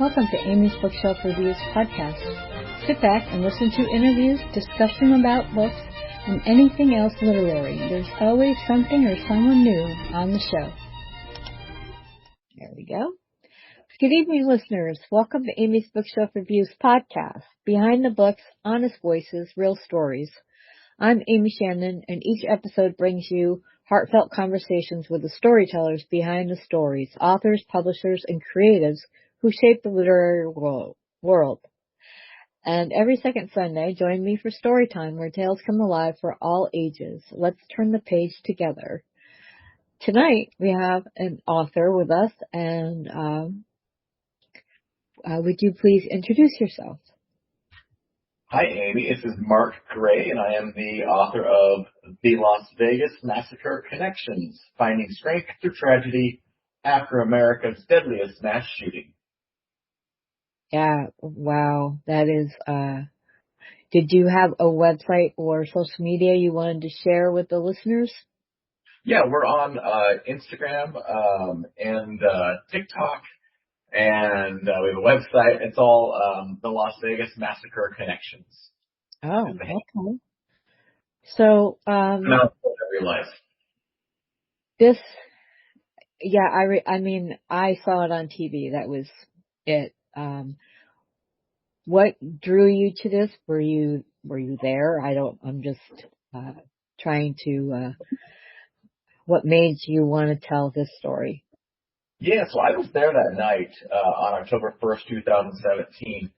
Welcome to Amy's Bookshelf Reviews podcast. Sit back and listen to interviews, discussion about books, and anything else literary. There's always something or someone new on the show. There we go. Good evening, listeners. Welcome to Amy's Bookshelf Reviews podcast. Behind the books, honest voices, real stories. I'm Amy Shannon, and each episode brings you heartfelt conversations with the storytellers behind the stories, authors, publishers, and creatives who shape the literary world. And every second Sunday, join me for story time where tales come alive for all ages. Let's turn the page together. Tonight, we have an author with us, and would you please introduce yourself? Hi, Amy. This is Mark Gray, and I am the author of The Las Vegas Massacre Connections, Finding Strength Through Tragedy After America's Deadliest Mass Shooting. Yeah, wow. That is, did you have a website or social media you wanted to share with the listeners? Yeah, we're on Instagram and TikTok, and we have a website. It's all the Las Vegas Massacre Connections. Oh, okay. So, every life. This, yeah, I mean, I saw it on TV. That was it. What drew you to this? Were you there? I'm just trying to, what made you want to tell this story? Yeah, so I was there that night on October 1st, 2017.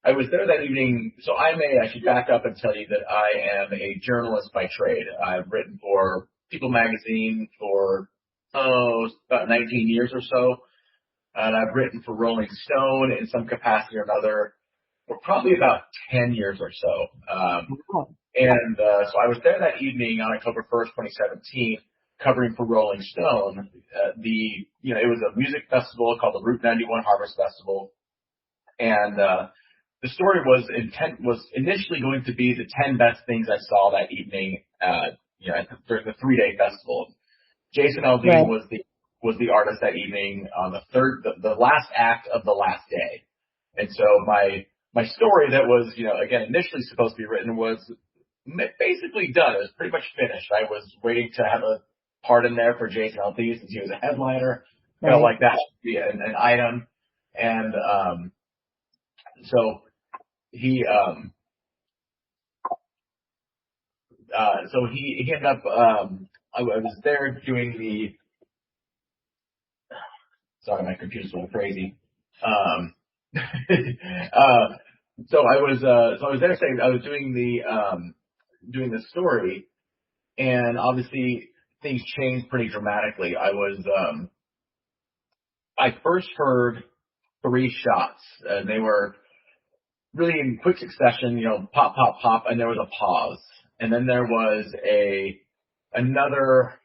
I was there that evening, so I should back up and tell you that I am a journalist by trade. I've written for People magazine for, about 19 years or so, and I've written for Rolling Stone in some capacity or another for probably about 10 years or so. So I was there that evening on October 1st, 2017, covering for Rolling Stone. It was a music festival called the Route 91 Harvest Festival, and the story was initially going to be the 10 best things I saw that evening. During the 3-day festival. Jason Aldean was the artist that evening on the last act of the last day, and so my story that was again initially supposed to be written was basically done. It was pretty much finished. I was waiting to have a part in there for Jason Aldean since he was a headliner. Felt like that should be an item, and so he ended up. I was there doing the. Sorry, my computer's going crazy. So I was there saying I was doing the story, and obviously things changed pretty dramatically. I first heard 3 shots, and they were really in quick succession, pop, pop, pop, and there was a pause. And then there was another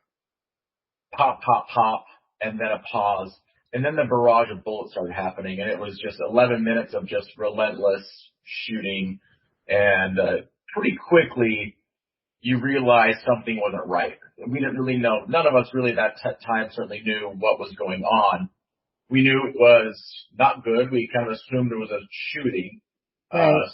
pop, pop, pop, and then a pause. And then the barrage of bullets started happening, and it was just 11 minutes of just relentless shooting. And pretty quickly, you realize something wasn't right. We didn't really know. None of us really that time certainly knew what was going on. We knew it was not good. We kind of assumed it was a shooting. Right.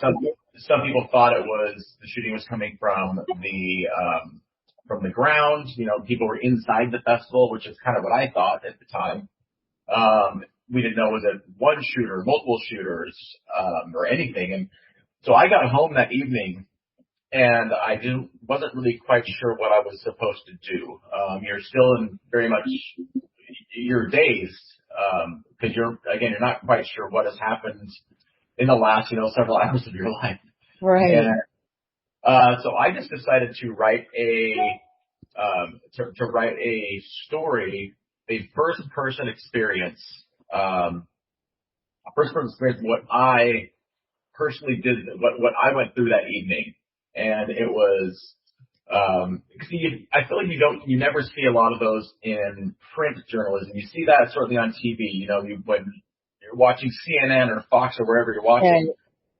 Some people thought the shooting was coming from the ground. People were inside the festival, which is kind of what I thought at the time. We didn't know was it one shooter, multiple shooters, or anything. And so I got home that evening, and I wasn't really quite sure what I was supposed to do. You're still you're dazed, because you're not quite sure what has happened in the last, several hours of your life. Right. And, so I just decided to write to write a story, a first-person experience, what I personally did, what I went through that evening. And it was, I feel like you never see a lot of those in print journalism. You see that certainly on TV, when you're watching CNN or Fox or wherever you're watching,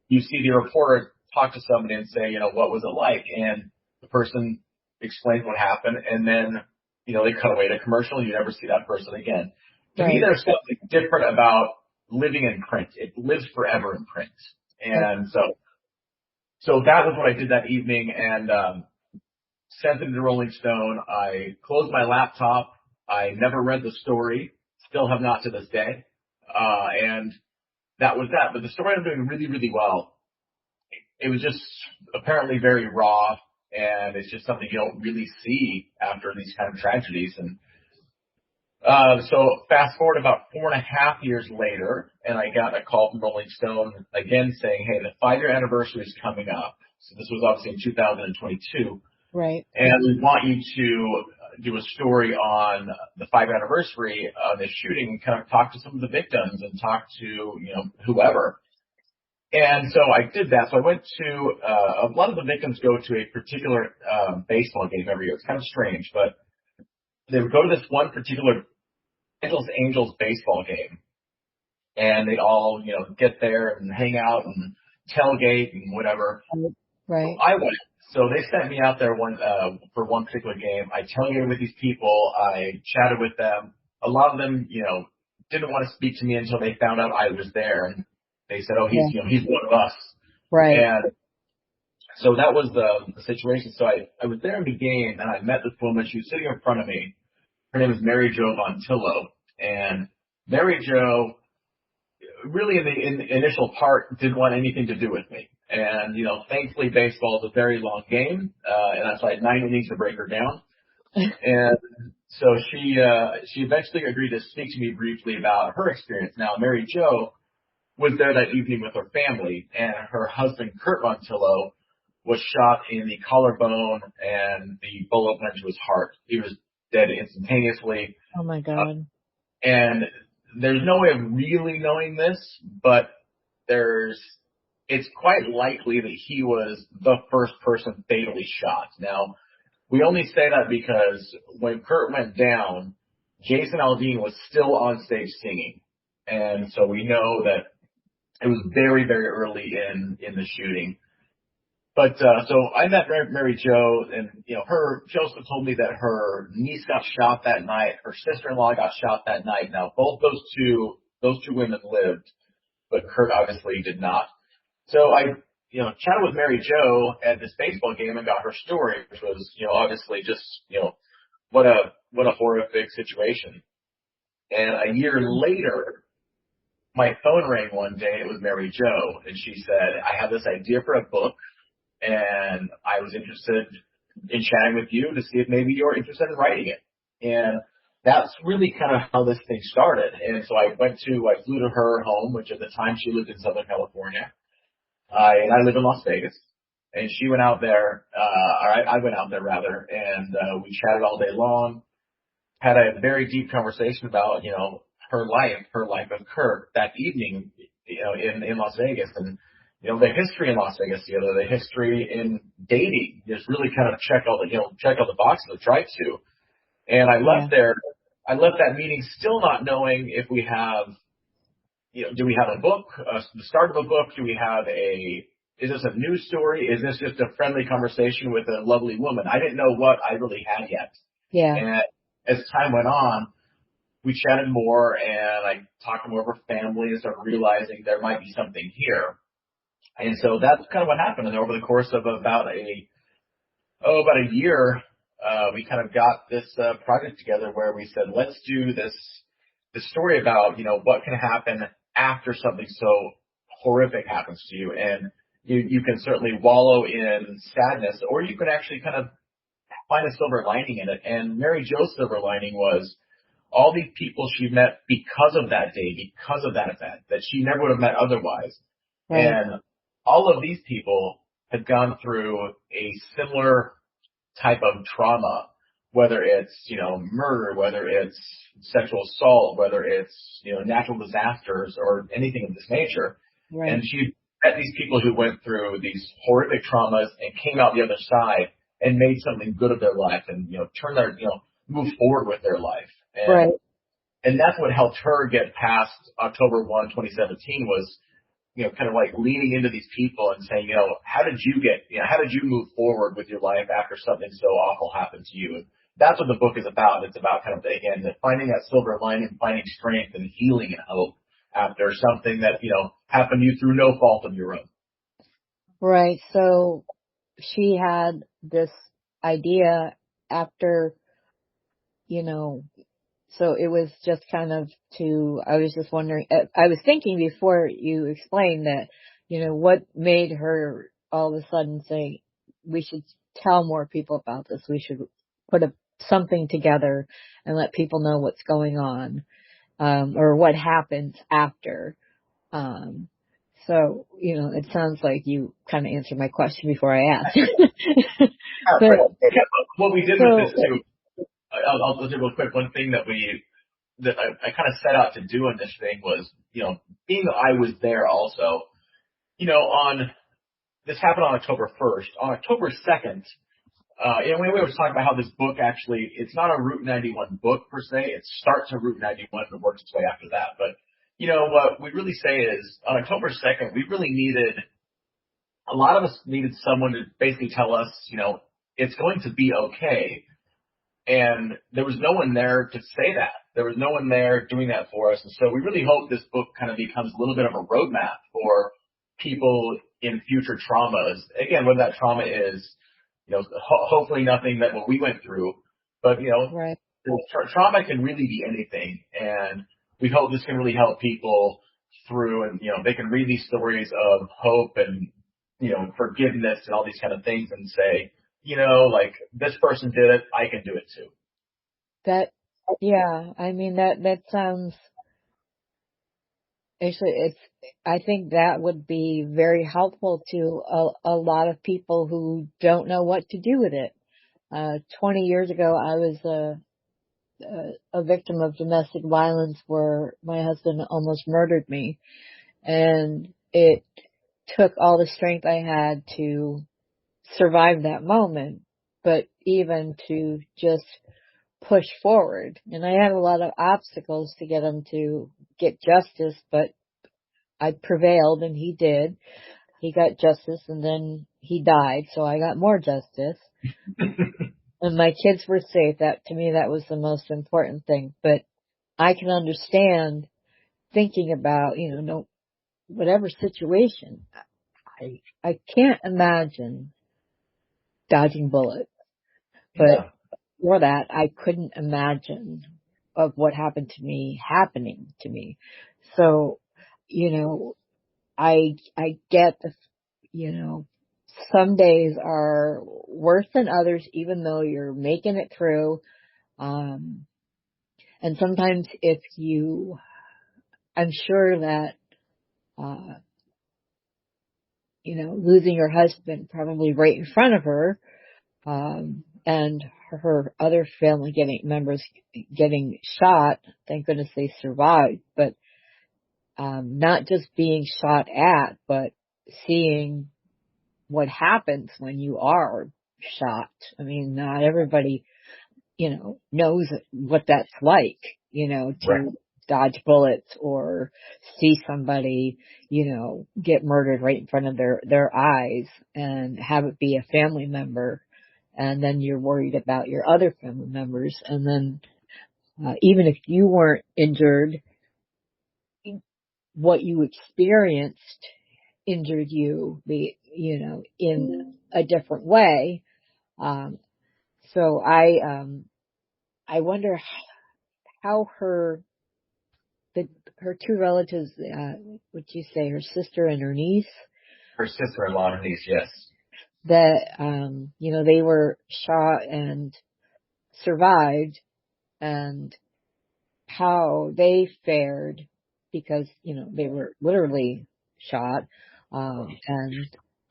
you see the reporter talk to somebody and say, what was it like? And the person explains what happened, and then, they cut away to commercial, and you never see that person again. To me, there's something different about living in print. It lives forever in print. And so that was what I did that evening, and sent it to Rolling Stone. I closed my laptop. I never read the story, still have not to this day. And that was that. But the story ended up doing really, really well. It was just apparently very raw, and it's just something you don't really see after these kind of tragedies. And so fast forward about 4.5 years later, and I got a call from Rolling Stone again saying, hey, the 5-year anniversary is coming up. So this was obviously in 2022. Right. And we want you to do a story on the 5-year anniversary of the shooting and kind of talk to some of the victims and talk to, whoever. And so I did that. So I went to, a lot of the victims go to a particular baseball game every year. It's kind of strange, but they would go to this one particular Angels baseball game, and they'd all, get there and hang out and tailgate and whatever. Right. So I went. So they sent me out there for one particular game. I tailgated with these people. I chatted with them. A lot of them, didn't want to speak to me until they found out I was there, and they said, "Oh, he's one of us." Right. And so that was the situation. So I was there in the game, and I met this woman. She was sitting in front of me. Her name is Mary Jo Vontillo, and Mary Jo really in the initial part didn't want anything to do with me. And, thankfully baseball is a very long game, and that's why 9 innings to break her down. And so she eventually agreed to speak to me briefly about her experience. Now, Mary Jo was there that evening with her family, and her husband, Kurt Vontillo, was shot in the collarbone, and the bullet went to his heart. He was dead instantaneously. Oh my God. And there's no way of really knowing this, but it's quite likely that he was the first person fatally shot. Now, we only say that because when Kurt went down, Jason Aldean was still on stage singing. And so we know that it was very, very early in the shooting. But, so I met Mary Jo, and, Joseph told me that her niece got shot that night, her sister-in-law got shot that night. Now, both those two women lived, but Kurt obviously did not. So I, chatted with Mary Jo at this baseball game and got her story, which was, obviously just, what a horrific situation. And a year later, my phone rang one day, and it was Mary Jo, and she said, I have this idea for a book, and I was interested in chatting with you to see if maybe you're interested in writing it. And that's really kind of how this thing started. And so I flew to her home, which at the time she lived in Southern California. And I live in Las Vegas. And she went out there, I went out there rather, and we chatted all day long, had a very deep conversation about, her life with Kurt that evening, in Las Vegas. And the history in Las Vegas together, the history in dating, just really kind of check all the boxes I tried to. And I left that meeting still not knowing if we have, do we have a book, the start of a book? Do we have is this a news story? Is this just a friendly conversation with a lovely woman? I didn't know what I really had yet. Yeah. And as time went on, we chatted more, and I talked to more of her family and started realizing there might be something here. And so that's kind of what happened. And over the course of about a year, we kind of got this project together where we said, let's do this story about, what can happen after something so horrific happens to you. And you can certainly wallow in sadness, or you can actually kind of find a silver lining in it. And Mary Jo's silver lining was all these people she met because of that day, because of that event, that she never would have met otherwise. Right. And all of these people had gone through a similar type of trauma, whether it's, murder, whether it's sexual assault, whether it's, natural disasters or anything of this nature. Right. And she met these people who went through these horrific traumas and came out the other side and made something good of their life and, move forward with their life. And, right. And that's what helped her get past October 1, 2017 was, kind of like leaning into these people and saying, how did you move forward with your life after something so awful happened to you? And that's what the book is about. It's about kind of, again, finding that silver lining, finding strength and healing and hope after something that, happened to you through no fault of your own. Right. So she had this idea after, you know, so it was just kind of I was just wondering, I was thinking before you explained that, what made her all of a sudden say, we should tell more people about this. We should put something together and let people know what's going on, or what happens after. So, it sounds like you kind of answered my question before I asked. but, what we did with this too, I'll do real quick. One thing that I kind of set out to do in this thing was, being that I was there also, this happened on October 1st. On October 2nd, we were talking about how this book actually, it's not a Route 91 book per se. It starts at Route 91 and works its way after that. But, what we really say is on October 2nd, a lot of us needed someone to basically tell us, it's going to be okay. And there was no one there to say that. There was no one there doing that for us. And so we really hope this book kind of becomes a little bit of a roadmap for people in future traumas. Again, whether that trauma is, hopefully nothing that what we went through, but, right. Trauma can really be anything. And we hope this can really help people through, and, they can read these stories of hope and, forgiveness and all these kind of things and say, like this person did it, I can do it too. I mean, that sounds, actually, I think that would be very helpful to a lot of people who don't know what to do with it. 20 years ago, I was a victim of domestic violence where my husband almost murdered me. And it took all the strength I had to survive that moment, but even to just push forward. And I had a lot of obstacles to get him to get justice, but I prevailed and he did. He got justice and then he died, so I got more justice. And my kids were safe. To me, that was the most important thing. But I can understand thinking about, whatever situation. I can't imagine dodging bullets. But for that, I couldn't imagine of what happened to me happening to me. So, I get some days are worse than others, even though you're making it through. And sometimes I'm sure that, losing your husband probably right in front of her, and her other family members getting shot, thank goodness they survived, but, not just being shot at, but seeing what happens when you are shot. I mean, not everybody, knows what that's like, to dodge bullets or see somebody, get murdered right in front of their eyes and have it be a family member. And then you're worried about your other family members. And then, even if you weren't injured, what you experienced injured you, in a different way. So I wonder how her two relatives, would you say her sister and her niece? Her sister-in-law and her niece, yes. That, they were shot and survived, and how they fared because, they were literally shot. And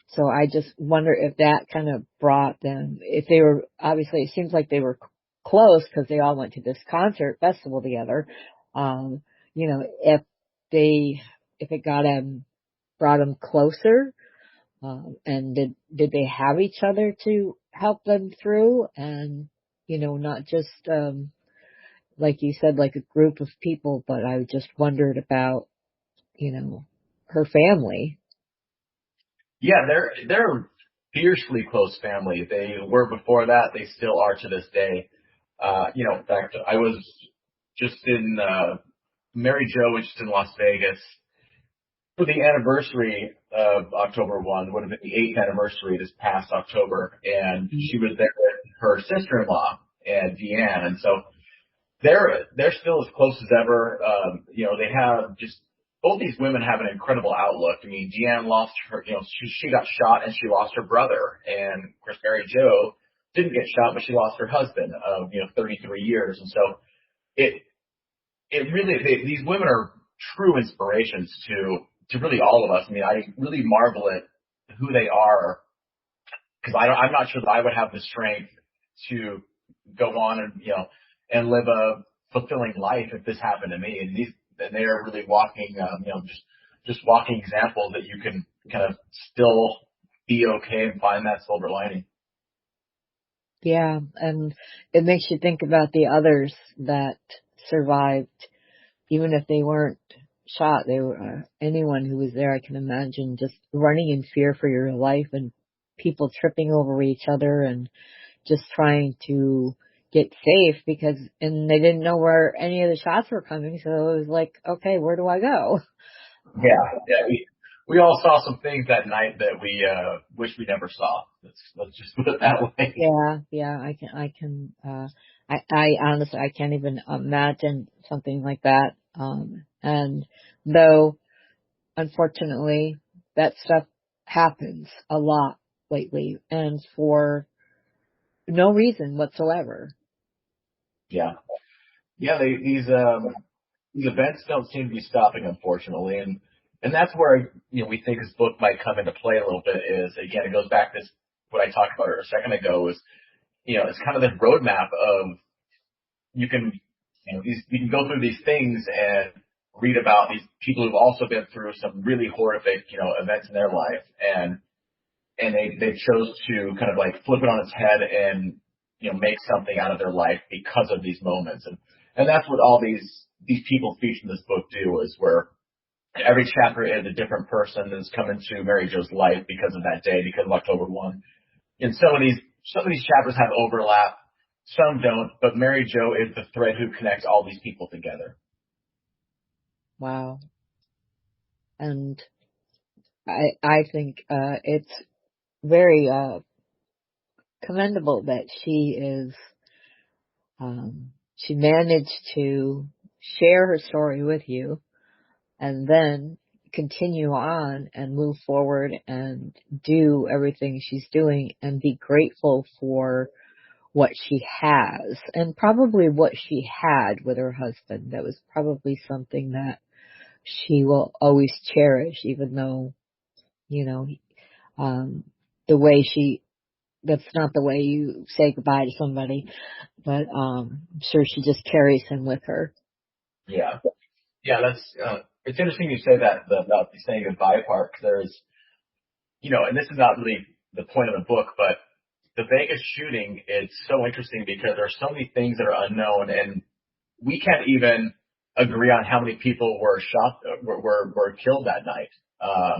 so I just wonder if that kind of brought them, if they were, obviously it seems like they were close because they all went to this concert festival together. If it brought them closer, and did they have each other to help them through, and, not just, like you said, like a group of people, but I just wondered about, her family. Yeah, they're fiercely close family. They were before that. They still are to this day. In fact, I was just in Mary Jo was just in Las Vegas for the anniversary of October 1, would have been the 8th anniversary this past October, and she was there with her sister-in-law and Deanne, and so they're still as close as ever. They have just both these women have an incredible outlook. I mean, Deanne lost her, she got shot and she lost her brother, and of course Mary Jo didn't get shot, but she lost her husband of 33 years, and so it really these women are true inspirations to really all of us. I mean, I really marvel at who they are because I'm not sure that I would have the strength to go on and live a fulfilling life if this happened to me. And they are really walking, just walking examples that you can kind of still be okay and find that silver lining. Yeah, and it makes you think about the others that survived, even if they weren't shot. They were anyone who was there. I can imagine just running in fear for your life and people tripping over each other and just trying to get safe and they didn't know where any of the shots were coming. So it was like, okay, where do I go? Yeah. We all saw some things that night that we wish we never saw. Let's just put it that way. Yeah. I honestly, I can't even imagine something like that. And though, unfortunately, that stuff happens a lot lately and for no reason whatsoever. Yeah. These events don't seem to be stopping, unfortunately, and that's where we think this book might come into play a little bit. Is again, it goes back to what I talked about a second ago. Is it's kind of this roadmap of you can go through these things and read about these people who've also been through some really horrific events in their life, and they chose to kind of like flip it on its head and make something out of their life because of these moments, and that's what all these people featured in this book do, is where every chapter is a different person that's come into Mary Jo's life because of that day, because of October 1. And some of these chapters have overlap, some don't, but Mary Jo is the thread who connects all these people together. Wow. And I think it's very commendable that she managed to share her story with you and then continue on and move forward and do everything she's doing and be grateful for what she has and probably what she had with her husband. That was probably something that she will always cherish, even though, the way that's not the way you say goodbye to somebody, but I'm sure she just carries him with her. Yeah. That's it's interesting you say that about the saying goodbye part. There's, and this is not really the point of the book, but the Vegas shooting is so interesting because there are so many things that are unknown, and we can't even agree on how many people were shot, were killed that night,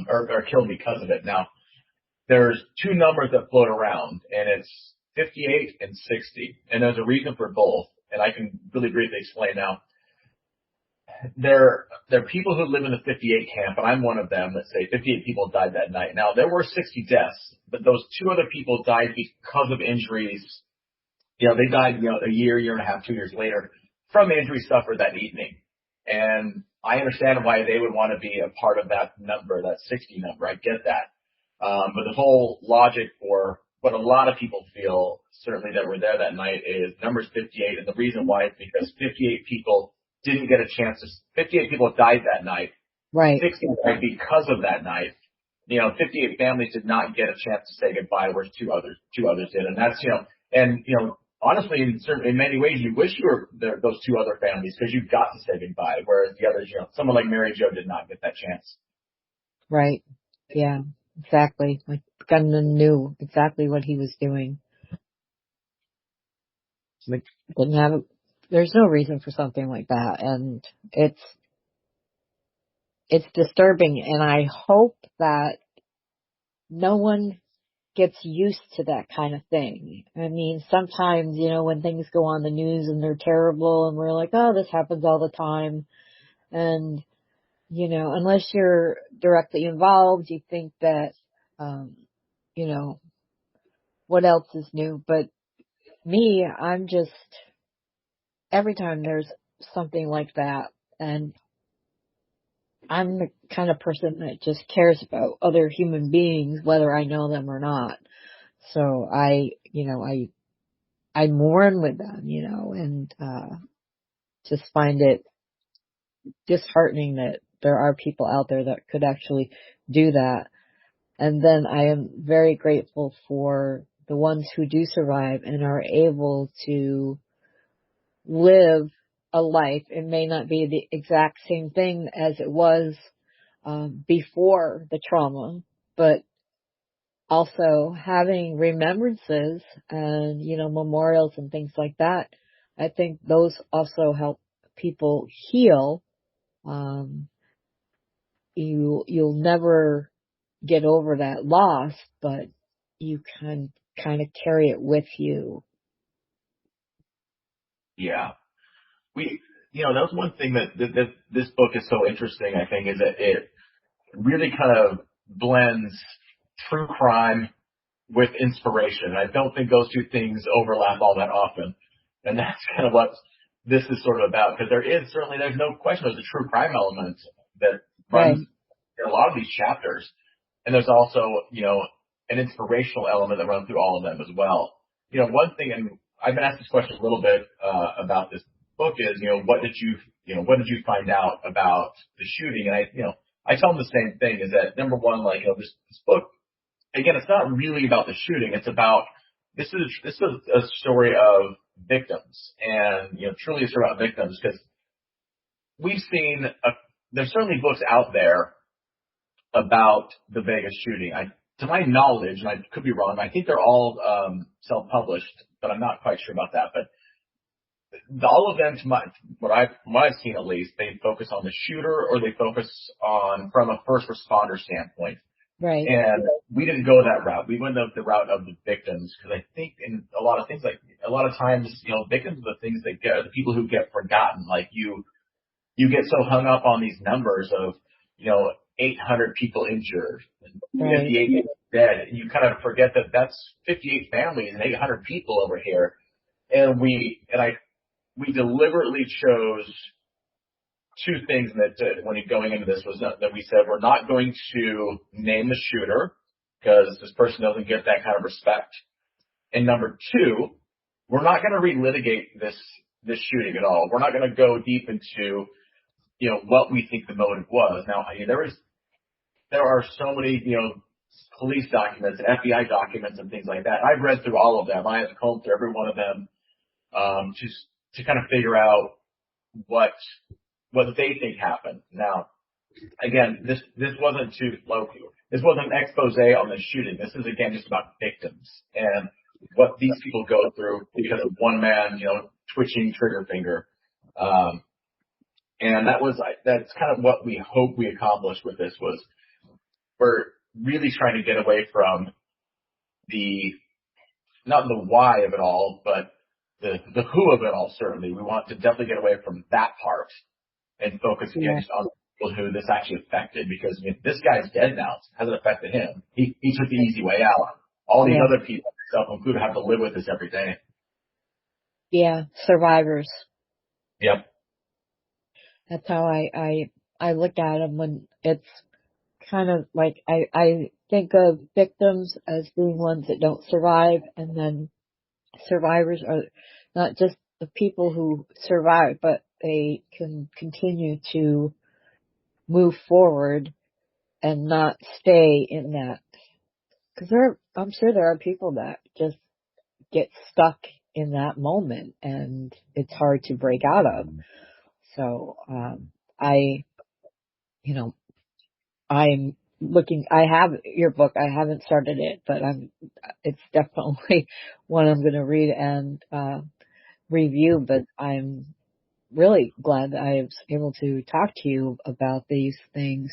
or killed because of it. Now, there's two numbers that float around, and it's 58 and 60, and there's a reason for both, and I can really briefly explain now. There are people who live in the 58 camp, and I'm one of them, that say 58 people died that night. Now, there were 60 deaths, but those two other people died because of injuries. They died, a year and a half, 2 years later from injuries suffered that evening. And I understand why they would want to be a part of that number, that 60 number. I get that. But the whole logic for what a lot of people feel, certainly that were there that night, is numbers 58. And the reason why is because 58 people didn't get a chance 58 people died that night. Right. 60 died because of that night. 58 families did not get a chance to say goodbye, whereas two others did. And that's, honestly, in many ways, you wish you were there, those two other families, because you got to say goodbye, whereas the others, someone like Mary Jo did not get that chance. Right. Yeah, exactly. Like Gunman knew exactly what he was doing. Like, there's no reason for something like that, and it's disturbing, and I hope that no one gets used to that kind of thing. I mean, sometimes, when things go on the news and they're terrible and we're like, oh, this happens all the time. And, unless you're directly involved, you think that, you know, what else is new? But me, I'm just, every time there's something like that, and I'm the kind of person that just cares about other human beings, whether I know them or not. So I mourn with them, and, just find it disheartening that there are people out there that could actually do that. And then I am very grateful for the ones who do survive and are able to live a life. It may not be the exact same thing as it was before the trauma, but also having remembrances and, memorials and things like that. I think those also help people heal. Um, you'll never get over that loss, but you can kind of carry it with you. Yeah. That's one thing that this book is so interesting, I think, is that it really kind of blends true crime with inspiration. I don't think those two things overlap all that often. And that's kind of what this is sort of about, because there's no question there's a true crime element that runs in a lot of these chapters. And there's also, an inspirational element that runs through all of them as well. One thing, and I've been asked this question a little bit, about this book is, what did you find out about the shooting? And I tell them the same thing, is that number one, this book, again, it's not really about the shooting. It's about, this is a story of victims, and, truly a story about victims, because we've seen, there's certainly books out there about the Vegas shooting. To my knowledge, and I could be wrong, I think they're all, self-published, but I'm not quite sure about that. But all of them, what I've seen at least, they focus on the shooter, or they focus on from a first responder standpoint. Right. And we didn't go that route. We went the route of the victims, because I think in a lot of things, like a lot of times, victims are the things that get, the people who get forgotten. Like you get so hung up on these numbers of, 800 people injured and 58 dead. And you kind of forget that that's 58 families and 800 people over here. And we deliberately chose two things that when going into this was that we said we're not going to name the shooter, because this person doesn't get that kind of respect. And number two, we're not going to relitigate this shooting at all. We're not going to go deep into, what we think the motive was. Now, there are so many, police documents and FBI documents and things like that. I've read through all of them. I have combed through every one of them, just to kind of figure out what they think happened. Now, again, this wasn't this wasn't an expose on the shooting. This is, again, just about victims and what these people go through because of one man, twitching trigger finger. And that's kind of what we hope we accomplished with this. Was we're really trying to get away from not the why of it all, but the who of it all. Certainly, we want to definitely get away from that part and focus again just on the people who this actually affected, because this guy's dead now. It hasn't affected him. He took the easy way out. All these other people, myself included, have to live with this every day. Yeah, survivors. Yep. That's how I look at them. When it's kind of like, I think of victims as being ones that don't survive, and then survivors are not just the people who survive, but they can continue to move forward and not stay in that. Because I'm sure there are people that just get stuck in that moment, and it's hard to break out of. So, I'm looking, I have your book. I haven't started it, but it's definitely one I'm going to read and, review, but I'm really glad that I was able to talk to you about these things.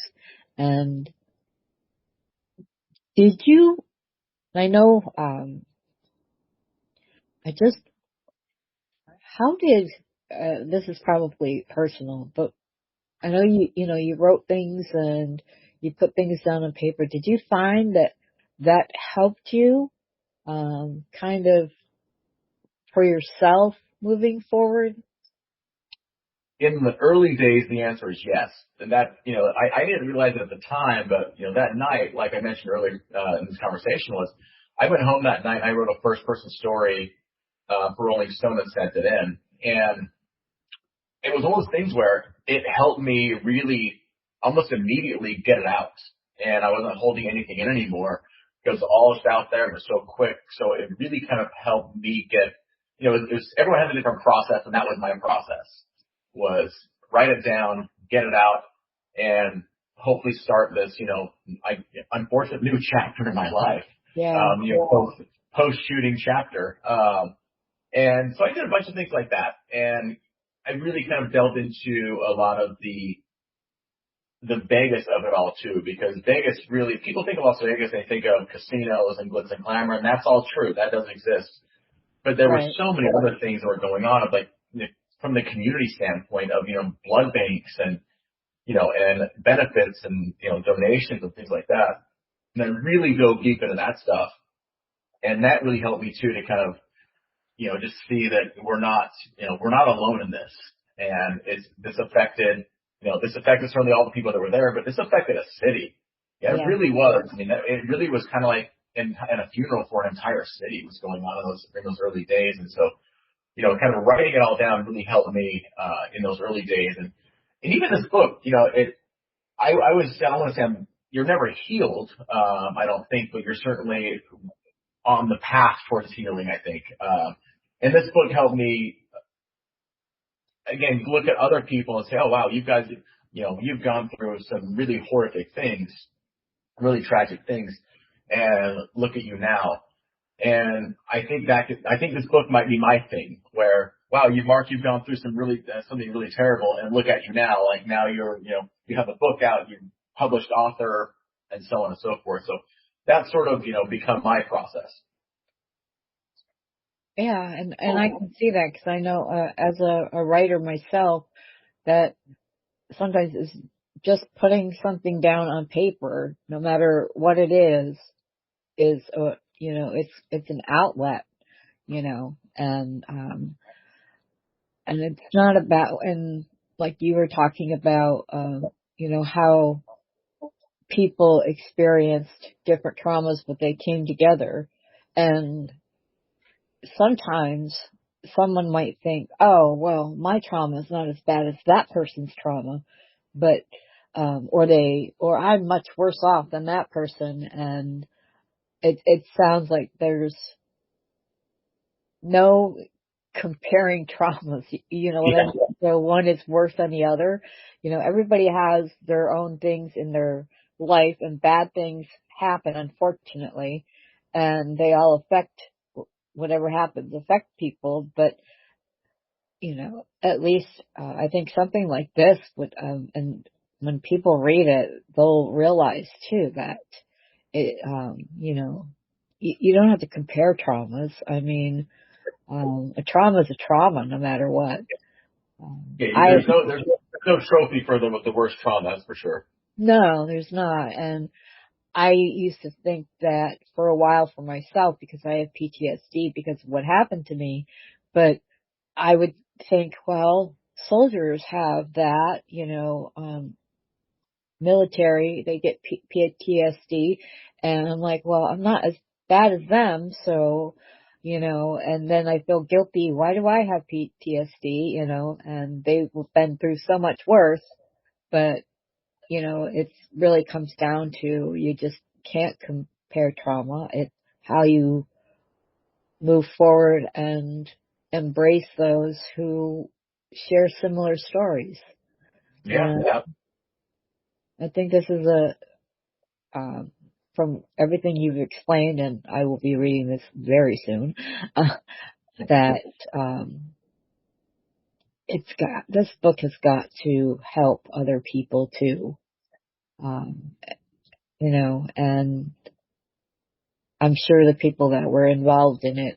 And I know, how did, this is probably personal, but I know you wrote things and you put things down on paper. Did you find that helped you, kind of for yourself moving forward? In the early days, the answer is yes. And that, I didn't realize it at the time, but, that night, like I mentioned earlier in this conversation, was I went home that night and I wrote a first person story for Rolling Stone and sent it in. And it was one of those things where it helped me really almost immediately get it out. And I wasn't holding anything in anymore because all was out there and it was so quick. So it really kind of helped me get, everyone has a different process, and that was my process, was write it down, get it out, and hopefully start this, unfortunate new chapter in my life. Yeah. Post shooting chapter. And so I did a bunch of things like that, and I really kind of delved into a lot of the Vegas of it all too, because Vegas really, people think of Las Vegas, they think of casinos and glitz and glamour, and that's all true. That does exist. But there were so many other things that were going on, of like, from the community standpoint of, blood banks and, and benefits and, donations and things like that. And then really go deep into that stuff. And that really helped me too to kind of, just see that we're not alone in this. And this affected certainly all the people that were there, but this affected a city. Yeah, it really was. I mean, it really was kind of like in a funeral for an entire city was going on in those early days. And so, kind of writing it all down really helped me, in those early days. And even this book, I don't want to say you're never healed, I don't think, but you're certainly on the path towards healing, I think. And this book helped me, again, look at other people and say, oh wow, you guys, you've gone through some really horrific things, really tragic things, and look at you now. And I think this book might be my thing, where, wow, Mark, you've gone through something really terrible, and look at you now. Like now you have a book out, you're published author, and so on and so forth. So that's sort of, become my process. Yeah, and I can see that, because I know, as a writer myself, that sometimes it's just putting something down on paper, no matter what it is it's an outlet, and it's not about, and like you were talking about, how people experienced different traumas, but they came together. And sometimes someone might think, oh, well, my trauma is not as bad as that person's trauma, but, or I'm much worse off than that person. And it sounds like there's no comparing traumas, so one is worse than the other. Everybody has their own things in their life, and bad things happen, unfortunately, and they all whatever happens affect people. But, at least, I think something like this would, and when people read it, they'll realize too that it, you don't have to compare traumas. I mean, a trauma is a trauma, no matter what. There's no trophy for the worst trauma, that's for sure. No, there's not. And I used to think that for a while for myself, because I have PTSD because of what happened to me. But I would think, well, soldiers have that, military, they get PTSD. And I'm like, well, I'm not as bad as them, so, and then I feel guilty. Why do I have PTSD? And they've been through so much worse. But, it really comes down to, you just can't compare trauma. It's how you move forward and embrace those who share similar stories. Yeah. I think this is from everything you've explained, and I will be reading this very soon, that this book has got to help other people too, and I'm sure the people that were involved in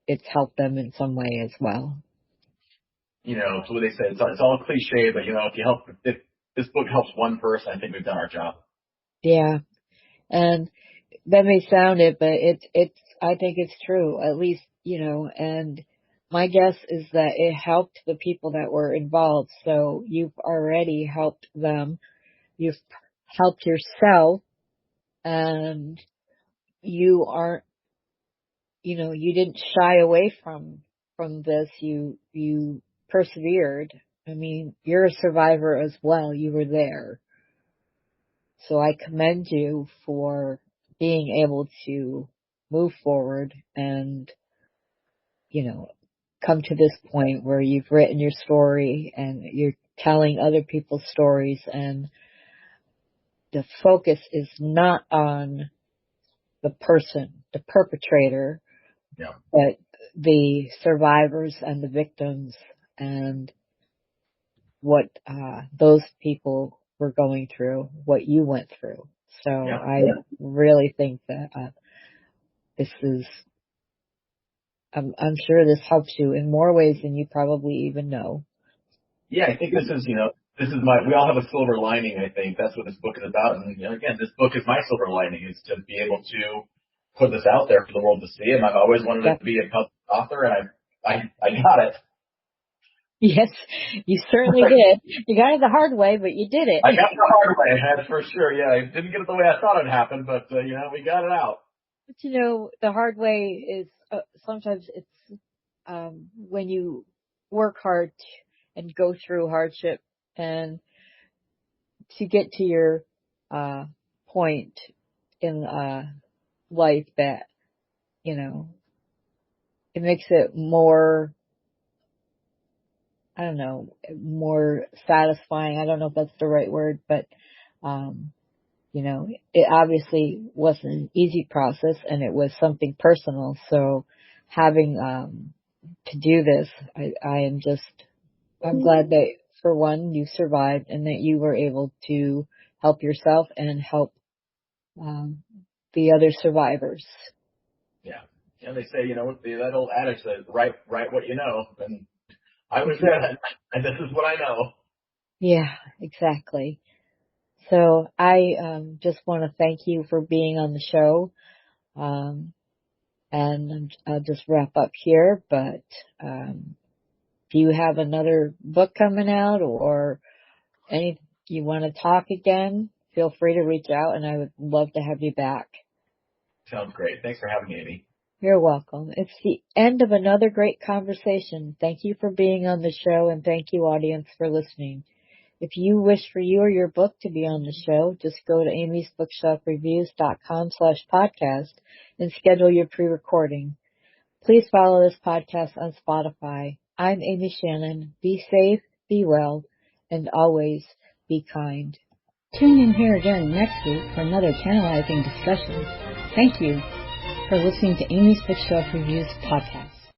it's helped them in some way as well. So what they say, it's all cliche, but if this book helps one person, I think we've done our job. Yeah. And that may sound it, but I think it's true, at least, and my guess is that it helped the people that were involved. So you've already helped them. You've helped yourself, and you aren't, you didn't shy away from this. You persevered. I mean, you're a survivor as well. You were there. So I commend you for being able to move forward and, come to this point where you've written your story and you're telling other people's stories, and the focus is not on the person, the perpetrator, but the survivors and the victims and what those people were going through, what you went through. So I really think that this is, I'm sure this helps you in more ways than you probably even know. Yeah, I think this is, we all have a silver lining, I think. That's what this book is about. And, again, this book is my silver lining, is to be able to put this out there for the world to see. And I've always wanted to be a published author, and I got it. Yes, you certainly did. You got it the hard way, but you did it. I got it the hard way, that's for sure. Yeah, I didn't get it the way I thought it'd happen, but, we got it out. But, the hard way is sometimes it's when you work hard and go through hardship and to get to your point in life that, it makes it more, I don't know, more satisfying. I don't know if that's the right word, but, it obviously wasn't an easy process, and it was something personal. So having to do this, I'm glad that, for one, you survived and that you were able to help yourself and help the other survivors. Yeah. And they say, that old adage that write what you know. And I was there, and this is what I know. Yeah, exactly. So I just want to thank you for being on the show. And I'll just wrap up here, but do you have another book coming out or any you want to talk again? Feel free to reach out, and I would love to have you back. Sounds great. Thanks for having me, Amy. You're welcome. It's the end of another great conversation. Thank you for being on the show, and thank you, audience, for listening. If you wish for you or your book to be on the show, just go to amysbookshelfreviews.com/podcast and schedule your pre-recording. Please follow this podcast on Spotify. I'm Amy Shannon. Be safe, be well, and always be kind. Tune in here again next week for another tantalizing discussion. Thank you for listening to Amy's Bookshelf Reviews podcast.